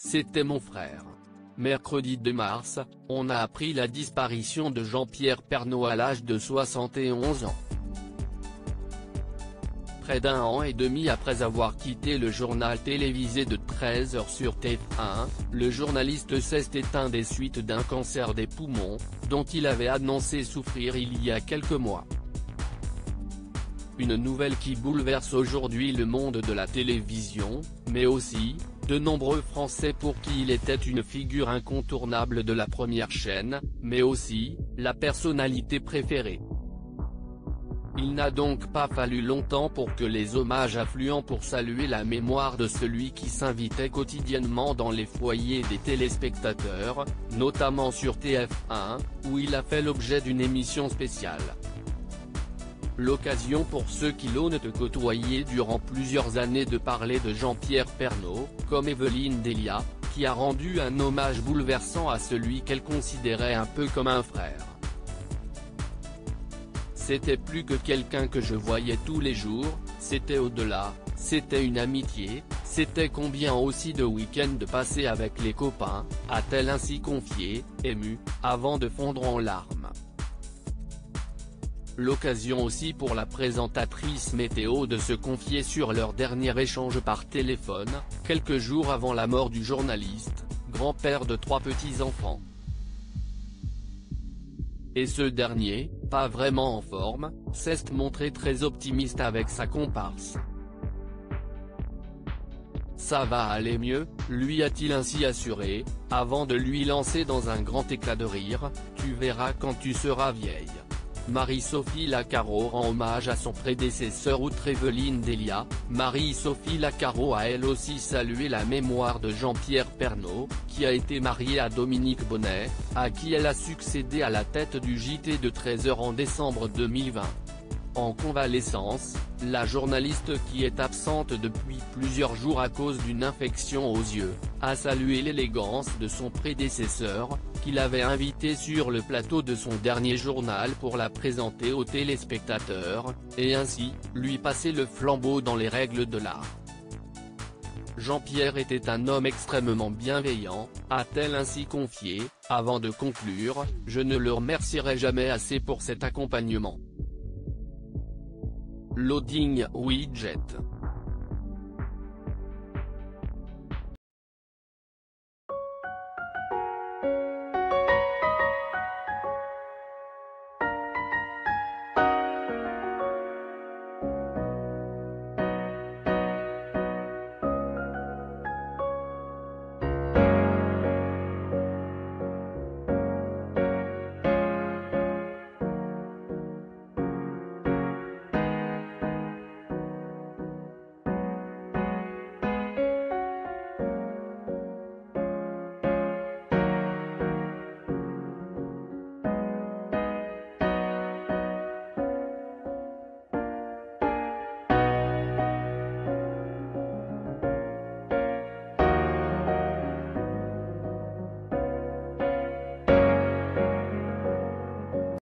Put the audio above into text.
c'était mon frère. Mercredi 2 mars, on a appris la disparition de Jean-Pierre Pernaut à l'âge de 71 ans. Près d'un an et demi après avoir quitté le journal télévisé de 13h sur TF1, le journaliste s'est éteint des suites d'un cancer des poumons, dont il avait annoncé souffrir il y a quelques mois. Une nouvelle qui bouleverse aujourd'hui le monde de la télévision, mais aussi, de nombreux Français pour qui il était une figure incontournable de la première chaîne, mais aussi, la personnalité préférée. Il n'a donc pas fallu longtemps pour que les hommages affluent pour saluer la mémoire de celui qui s'invitait quotidiennement dans les foyers des téléspectateurs, notamment sur TF1, où il a fait l'objet d'une émission spéciale. L'occasion pour ceux qui l'ont de côtoyer durant plusieurs années de parler de Jean-Pierre Pernaut, comme Evelyne Delia, qui a rendu un hommage bouleversant à celui qu'elle considérait un peu comme un frère. C'était plus que quelqu'un que je voyais tous les jours, c'était au-delà, c'était une amitié, c'était combien aussi de week-ends passés avec les copains, a-t-elle ainsi confié, émue, avant de fondre en larmes. L'occasion aussi pour la présentatrice météo de se confier sur leur dernier échange par téléphone, quelques jours avant la mort du journaliste, grand-père de 3 petits-enfants. Et ce dernier, pas vraiment en forme, s'est montré très optimiste avec sa comparse. Ça va aller mieux, lui a-t-il ainsi assuré, avant de lui lancer dans un grand éclat de rire, tu verras quand tu seras vieille. Marie-Sophie Lacaro rend hommage à son prédécesseur outre Evelyne Delia. Marie-Sophie Lacaro a elle aussi salué la mémoire de Jean-Pierre Pernaut, qui a été marié à Dominique Bonnet, à qui elle a succédé à la tête du JT de 13h en décembre 2020. En convalescence, la journaliste qui est absente depuis plusieurs jours à cause d'une infection aux yeux, a salué l'élégance de son prédécesseur, qu'il avait invité sur le plateau de son dernier journal pour la présenter aux téléspectateurs, et ainsi, lui passer le flambeau dans les règles de l'art. Jean-Pierre était un homme extrêmement bienveillant, a-t-elle ainsi confié, avant de conclure, je ne le remercierai jamais assez pour cet accompagnement. Loading Widget.